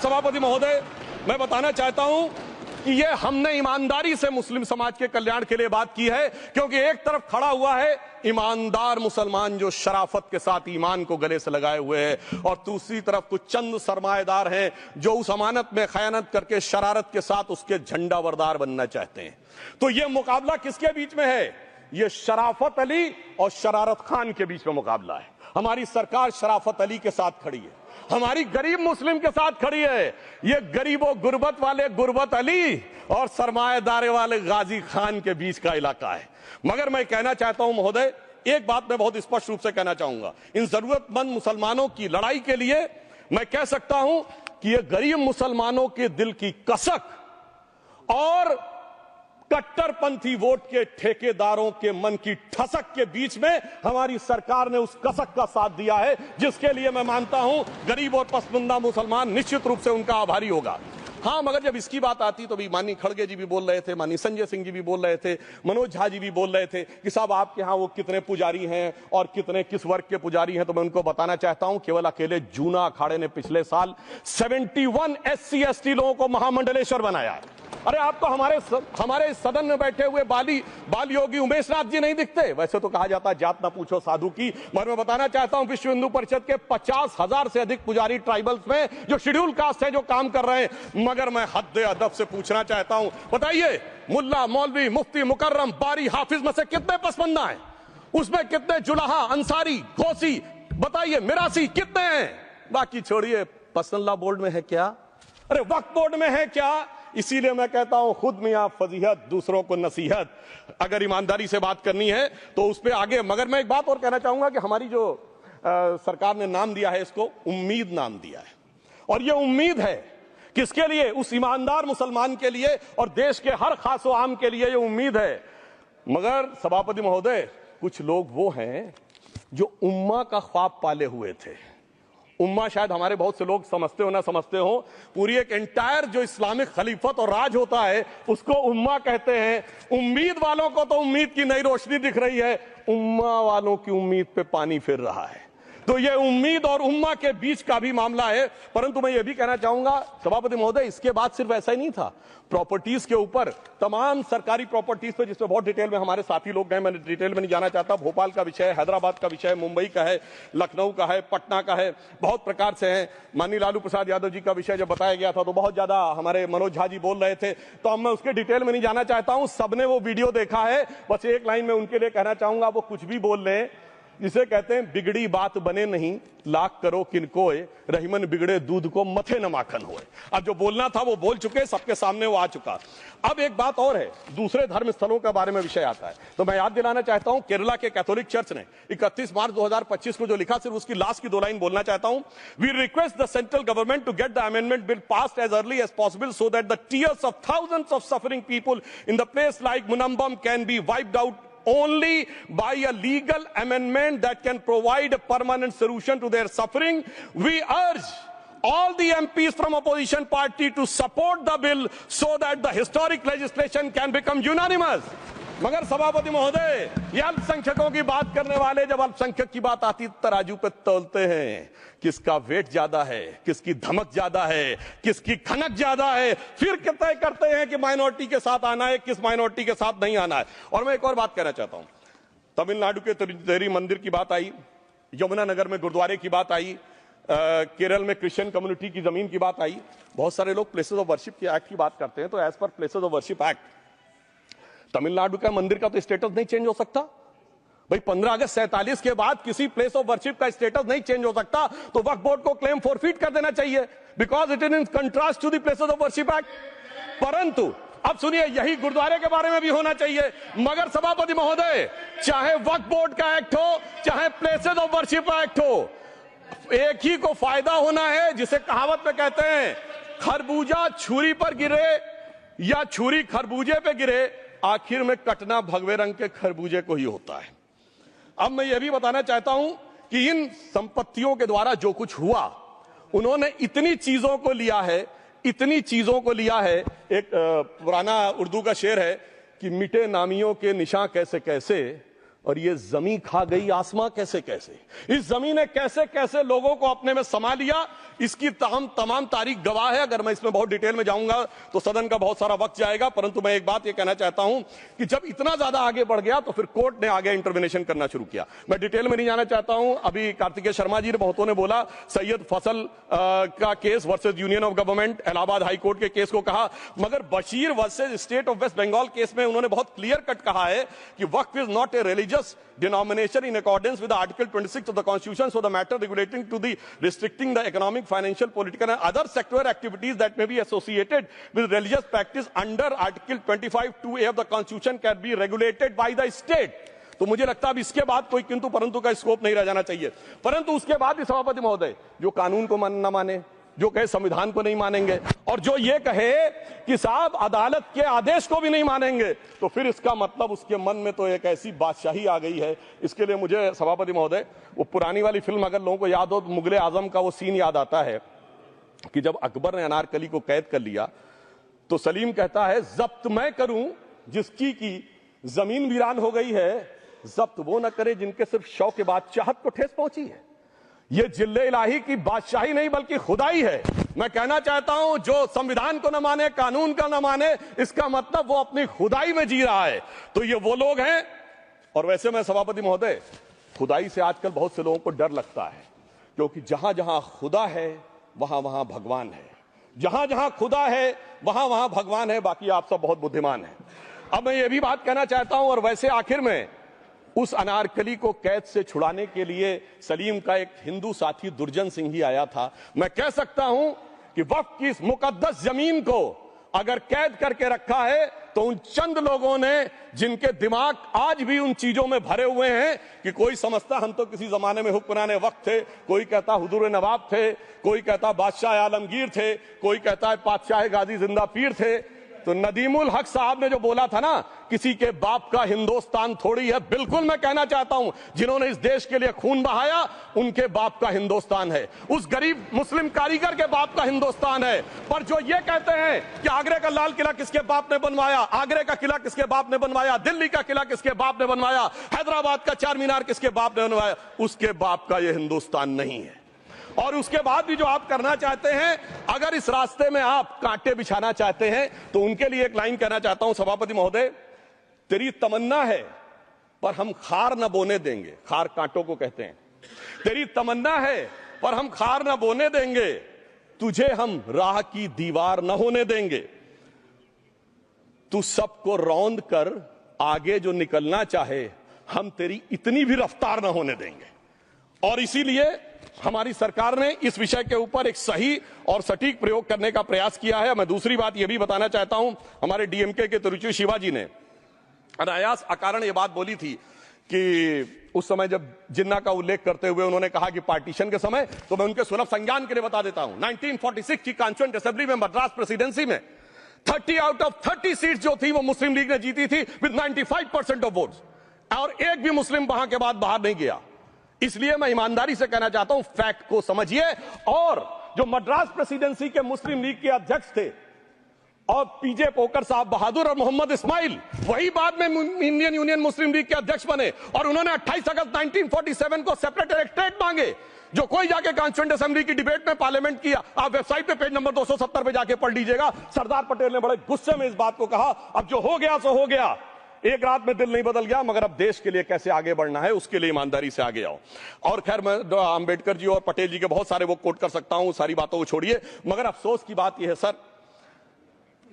सभापति महोदय, मैं बताना चाहता हूं कि ये हमने ईमानदारी से मुस्लिम समाज के कल्याण के लिए बात की है, क्योंकि एक तरफ खड़ा हुआ है ईमानदार मुसलमान जो शराफत के साथ ईमान को गले से लगाए हुए हैं, और दूसरी तरफ कुछ चंद सरमाएदार हैं जो उस अमानत में खयानत करके शरारत के साथ उसके झंडा बरदार बनना चाहते हैं। तो ये मुकाबला किसके बीच में है? ये शराफत अली और शरारत खान के बीच में मुकाबला है। हमारी सरकार शराफत अली के साथ खड़ी है, हमारी गरीब मुस्लिम के साथ खड़ी है। ये गरीबों गुर्बत वाले गुर्बत अली और सरमाएदारे वाले गाजी खान के बीच का इलाका है। मगर मैं कहना चाहता हूं महोदय, एक बात मैं बहुत स्पष्ट रूप से कहना चाहूंगा, इन जरूरतमंद मुसलमानों की लड़ाई के लिए मैं कह सकता हूं कि ये गरीब मुसलमानों के दिल की कसक और कट्टरपंथी वोट के ठेकेदारों के मन की ठसक के बीच में हमारी सरकार ने उस कसक का साथ दिया है, जिसके लिए मैं मानता हूं गरीब और पसमानदा मुसलमान निश्चित रूप से उनका आभारी होगा। हाँ, मगर जब इसकी बात आती तो भी माननीय खड़गे जी भी बोल रहे थे, माननीय संजय सिंह जी भी बोल रहे थे, मनोज झा जी भी बोल रहे थे कि साहब आपके यहाँ वो कितने पुजारी हैं और कितने किस वर्ग के पुजारी हैं। तो मैं उनको बताना चाहता हूं, केवल अकेले जूना अखाड़े ने पिछले साल 71 SC ST लोगों को महामंडलेश्वर बनाया है। अरे आपको हमारे सदन में बैठे हुए बाल योगी उमेश नाथ जी नहीं दिखते? वैसे तो कहा जाता है जात ना पूछो साधु की, मगर मैं बताना चाहता हूं विश्व हिंदू परिषद के 50,000 से अधिक पुजारी ट्राइबल्स में जो शेड्यूल कास्ट है जो काम कर रहे हैं। मगर मैं हद अदब से पूछना चाहता हूं, बताइए मुल्ला मौलवी मुफ्ती मुकर्रम बारी हाफिज में से कितने पसमंदा हैं? उसमें कितने जुलाहा अंसारी घोसी बताइए मिरासी कितने हैं? बाकी छोड़िए, पर्सनल बोर्ड में है क्या? अरे वक्फ बोर्ड में है क्या? इसीलिए मैं कहता हूं खुद मियां फजीहत दूसरों को नसीहत। अगर ईमानदारी से बात करनी है तो उस पर आगे। मगर मैं एक बात और कहना चाहूंगा कि हमारी जो सरकार ने नाम दिया है, इसको उम्मीद नाम दिया है, और ये उम्मीद है किसके लिए? उस ईमानदार मुसलमान के लिए और देश के हर खास व आम के लिए ये उम्मीद है। मगर सभापति महोदय, कुछ लोग वो हैं जो उम्मा का ख्वाब पाले हुए थे। उम्मा शायद हमारे बहुत से लोग समझते हो ना समझते हो, पूरी एक एंटायर जो इस्लामिक खलीफत और राज होता है उसको उम्मा कहते हैं। उम्मीद वालों को तो उम्मीद की नई रोशनी दिख रही है, उम्मा वालों की उम्मीद पे पानी फिर रहा है। तो ये उम्मीद और उम्मा के बीच का भी मामला है। परंतु मैं ये भी कहना चाहूंगा सभापति महोदय, इसके बाद सिर्फ ऐसा ही नहीं था। प्रॉपर्टीज के ऊपर, तमाम सरकारी प्रॉपर्टीज पे, जिसमें बहुत डिटेल में हमारे साथी लोग गए, मैं डिटेल में नहीं जाना चाहता। भोपाल का विषय है, हैदराबाद का विषय है, मुंबई का है, लखनऊ का है, पटना का है, बहुत प्रकार से है। माननीय लालू प्रसाद यादव जी का विषय जब बताया गया था तो बहुत ज्यादा हमारे मनोज झा जी बोल रहे थे, तो अब मैं उसके डिटेल में नहीं जाना चाहता हूं। सबने वो वीडियो देखा है। बस एक लाइन में उनके लिए कहना चाहूंगा, वो कुछ भी बोल रहे हैं, जिसे कहते हैं बिगड़ी बात बने नहीं, लाख करो किनकोए, रहीमन बिगड़े दूध को मथे न माखन होए। अब जो बोलना था वो बोल चुके, सबके सामने वो आ चुका। अब एक बात और है, दूसरे धर्म स्थलों के बारे में विषय आता है, तो मैं याद दिलाना चाहता हूं केरला के कैथोलिक चर्च ने 31 मार्च 2025 को जो लिखा, सिर्फ उसकी लास्ट की 2 लाइन बोलना चाहता हूं। We request the central government to get the amendment bill passed as early as possible so that the tears of thousands of suffering people in the place like Munambam can be wiped out only by a legal amendment that can provide a permanent solution to their suffering. We urge all the MPs from opposition party to support the bill so that the historic legislation can become unanimous. मगर सभापति महोदय, ये अल्पसंख्यकों की बात करने वाले जब अल्पसंख्यक की बात आती तराजू पे तौलते हैं, किसका वेट ज्यादा है, किसकी धमक ज्यादा है, किसकी खनक ज्यादा है, फिर तय करते हैं कि माइनॉरिटी के साथ आना है, किस माइनॉरिटी के साथ नहीं आना है। और मैं एक और बात कहना चाहता हूं, तमिलनाडु के तिरुचेरी मंदिर की बात आई, यमुनानगर में गुरुद्वारे की बात आई, केरल में क्रिश्चियन कम्युनिटी की जमीन की बात आई। बहुत सारे लोग प्लेसेस ऑफ वर्शिप के एक्ट की बात करते हैं, तो as per places of worship act Tamil Nadu का मंदिर का तो स्टेटस नहीं चेंज हो सकता भाई। 15 अगस्त 47 के बाद किसी प्लेस ऑफ वर्शिप का स्टेटस नहीं चेंज हो सकता, तो वक्फ बोर्ड को क्लेम फॉरफिट कर देना चाहिए, because it is in contrast to the places of worship act. परंतु अब सुनिए, यही गुरुद्वारे के बारे में भी होना चाहिए। मगर सभापति महोदय, चाहे वक्फ बोर्ड का एक्ट हो, चाहे प्लेसेस ऑफ वर्शिप एक्ट हो, एक ही को फायदा होना है, जिसे कहावत में कहते हैं खरबूजा छुरी पर गिरे या छुरी खरबूजे पे गिरे, आखिर में कटना भगवे रंग के खरबूजे को ही होता है। अब मैं यह भी बताना चाहता हूं कि इन संपत्तियों के द्वारा जो कुछ हुआ, उन्होंने इतनी चीजों को लिया है, इतनी चीजों को लिया है। एक पुराना उर्दू का शेर है कि मिटे नामियों के निशान कैसे कैसे, और ये जमीन खा गई आसमां कैसे कैसे, इस जमीन ने कैसे कैसे लोगों को अपने में समा लिया, इसकी तमाम तारीख गवाह है। अगर मैं इसमें बहुत डिटेल में जाऊंगा तो सदन का बहुत सारा वक्त जाएगा, परंतु मैं एक बात यह कहना चाहता हूं कि जब इतना ज्यादा आगे बढ़ गया तो फिर कोर्ट ने आगे इंटरवेंशन करना शुरू किया। मैं डिटेल में नहीं जाना चाहता हूं। अभी कार्तिकेय शर्मा जी ने बहुतों ने बोला सैयद फसल का case versus union of government, Allahabad high court के केस को कहा, मगर Bashir versus state of West Bengal case में उन्होंने बहुत क्लियर कट कहा है कि waqf is not a religious denomination in accordance with Article 26 of the Constitution, so the matter relating to the restricting the economic, financial, political and other sectoral activities that may be associated with religious practice under Article 25(2)(a) of the Constitution can be regulated by the state. तो मुझे लगता है अब इसके बाद कोई किंतु परंतु का स्कोप नहीं रह जाना चाहिए। परंतु उसके बाद भी सभापति महोदय जो कानून को न माने, जो कहे संविधान को नहीं मानेंगे, और जो ये कहे कि साहब अदालत के आदेश को भी नहीं मानेंगे, तो फिर इसका मतलब उसके मन में तो एक ऐसी बादशाही आ गई है। इसके लिए मुझे सभापति महोदय वो पुरानी वाली फिल्म अगर लोगों को याद हो तो मुगले आजम का वो सीन याद आता है कि जब अकबर ने अनारकली को कैद कर लिया तो सलीम कहता है जब्त मैं करूं जिसकी की जमीन वीरान हो गई है, जब्त वो न करे जिनके सिर्फ शौक के बाद चाहत को ठेस पहुंची है। ये जिल्ले इलाही की बादशाही नहीं बल्कि खुदाई है। मैं कहना चाहता हूं जो संविधान को न माने, कानून का न माने, इसका मतलब वो अपनी खुदाई में जी रहा है। तो ये वो लोग हैं। और वैसे मैं सभापति महोदय खुदाई से आजकल बहुत से लोगों को डर लगता है, क्योंकि जहां जहां खुदा है वहां वहां भगवान है, जहां जहां खुदा है वहां वहां भगवान है। बाकी आप सब बहुत बुद्धिमान हैं। अब मैं ये भी बात कहना चाहता हूं, और वैसे आखिर में उस अनारकली को कैद से छुड़ाने के लिए सलीम का एक हिंदू साथी दुर्जन सिंह ही आया था। मैं कह सकता हूं कि वक्फ की इस मुकद्दस जमीन को अगर कैद करके रखा है तो उन चंद लोगों ने जिनके दिमाग आज भी उन चीजों में भरे हुए हैं कि कोई समझता हम तो किसी जमाने में हुक्मराने वक्त थे, कोई कहता हुजूर नवाब थे, कोई कहता बादशाह आलमगीर थे, कोई कहता है बादशाह गाजी जिंदा पीर थे। तो नदीमुल हक साहब ने जो बोला था ना, किसी के बाप का हिंदुस्तान थोड़ी है, बिल्कुल मैं कहना चाहता हूं जिन्होंने इस देश के लिए खून बहाया उनके बाप का हिंदुस्तान है, उस गरीब मुस्लिम कारीगर के बाप का हिंदुस्तान है। पर जो ये कहते हैं कि आगरे का लाल किला किसके बाप ने बनवाया, आगरे का किला किसके बाप ने बनवाया, दिल्ली का किला किसके बाप ने बनवाया, हैदराबाद का चार मीनार किसके बाप ने बनवाया, उसके बाप का यह हिंदुस्तान नहीं है। और उसके बाद भी जो आप करना चाहते हैं, अगर इस रास्ते में आप कांटे बिछाना चाहते हैं तो उनके लिए एक लाइन कहना चाहता हूं सभापति महोदय, तेरी तमन्ना है पर हम खार न बोने देंगे, खार कांटों को कहते हैं, तेरी तमन्ना है पर हम खार न बोने देंगे, तुझे हम राह की दीवार न होने देंगे, तू सबको रौंद कर आगे जो निकलना चाहे हम तेरी इतनी भी रफ्तार न होने देंगे। और इसीलिए हमारी सरकार ने इस विषय के ऊपर एक सही और सटीक प्रयोग करने का प्रयास किया है। मैं दूसरी बात यह भी बताना चाहता हूं, हमारे डीएमके के तिरुचि शिवाजी ने अनायास अकारण यह बात बोली थी कि उस समय जब जिन्ना का उल्लेख करते हुए उन्होंने कहा कि पार्टीशन के समय, तो मैं उनके सुलभ संज्ञान के लिए बता देता हूं 1946 की कॉन्स्टिट्यूएंट असेंबली में मद्रास प्रेसिडेंसी में 30 आउट ऑफ 30 सीट जो थी वो मुस्लिम लीग ने जीती थी विद 95% ऑफ वोट्स, और एक भी मुस्लिम वहां के बाद बाहर नहीं गया। इसलिए मैं ईमानदारी से कहना चाहता हूं फैक्ट को समझिए। और जो मद्रास प्रेसिडेंसी के मुस्लिम लीग के अध्यक्ष थे और पीजे पोकर साहब बहादुर और मोहम्मद इस्माइल, वही बाद में इंडियन यूनियन मुस्लिम लीग के अध्यक्ष बने, और उन्होंने 28 अगस्त 1947 को सेपरेट इलेक्टोरेट मांगे, जो कोई जाके कॉन्स्टिट्यूएंट असेंबली की डिबेट में पार्लियामेंट किया। आप वेबसाइट पे पेज नंबर 270 पे जाके पढ़ लीजिएगा। सरदार पटेल ने बड़े गुस्से में इस बात को कहा, अब जो हो गया सो हो गया, एक रात में दिल नहीं बदल गया, मगर अब देश के लिए कैसे आगे बढ़ना है उसके लिए ईमानदारी से आगे आओ। और खैर मैं अंबेडकर जी और पटेल जी के बहुत सारे वो कोट कर सकता हूं, सारी बातों को छोड़िए, मगर अफसोस की बात यह है सर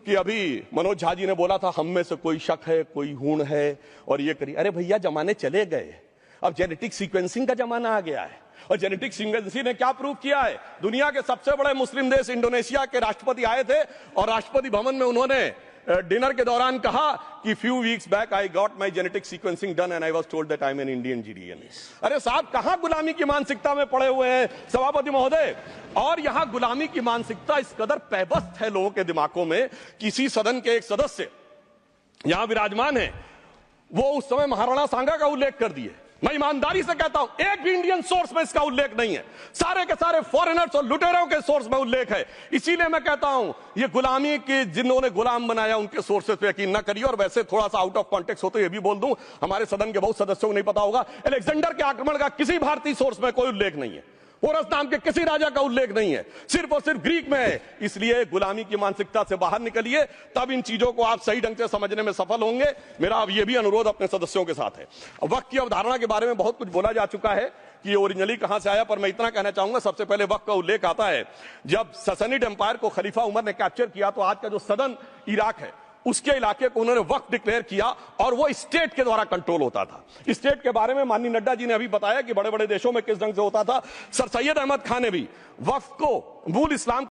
कि अभी मनोज झा जी ने बोला था हम में से कोई शक है, कोई हूण है और ये करिए। अरे भैया जमाने चले गए, अब जेनेटिक सीक्वेंसिंग का जमाना आ गया है। और जेनेटिक सीक्वेंसिंग ने क्या प्रूव किया है, दुनिया के सबसे बड़े मुस्लिम देश इंडोनेशिया के राष्ट्रपति आए थे और राष्ट्रपति भवन में उन्होंने डिनर के दौरान कहा कि few weeks back I got my genetic sequencing done and I was told that I am an Indian GDN. अरे साहब कहां गुलामी की मानसिकता में पड़े हुए हैं सभापति महोदय। और यहां गुलामी की मानसिकता इस कदर पैबस्त है लोगों के दिमागों में। किसी सदन के एक सदस्य यहां विराजमान है, वो उस समय महाराणा सांगा का उल्लेख कर दिए मैं ईमानदारी से कहता हूं, एक भी इंडियन सोर्स में इसका उल्लेख नहीं है, सारे के सारे फॉरेनर्स और लुटेरों के सोर्स में उल्लेख है। इसीलिए मैं कहता हूं, ये गुलामी के जिन्होंने गुलाम बनाया उनके सोर्सेस पे यकीन न करिए। और वैसे थोड़ा सा आउट ऑफ कॉन्टेक्स्ट हो तो ये भी बोल दूं, हमारे सदन के बहुत सदस्यों को नहीं पता होगा, अलेक्जेंडर के आक्रमण का किसी भारतीय सोर्स में कोई उल्लेख नहीं है, पोरस नाम के किसी राजा का उल्लेख नहीं है, सिर्फ और सिर्फ ग्रीक में है। इसलिए गुलामी की मानसिकता से बाहर निकलिए, तब इन चीजों को आप सही ढंग से समझने में सफल होंगे। मेरा अब यह भी अनुरोध अपने सदस्यों के साथ है। वक्त की अवधारणा के बारे में बहुत कुछ बोला जा चुका है कि ओरिजिनली कहां से आया, पर मैं इतना कहना चाहूंगा, सबसे पहले वक्त का उल्लेख आता है जब ससनिड एम्पायर को खलीफा उमर ने कैप्चर किया, तो आज का जो सदन इराक है उसके इलाके को उन्होंने वक्फ डिक्लेयर किया और वो स्टेट के द्वारा कंट्रोल होता था। स्टेट के बारे में माननीय नड्डा जी ने अभी बताया कि बड़े बड़े देशों में किस ढंग से होता था। सर सैयद अहमद खान ने भी वक्फ को मूल इस्लाम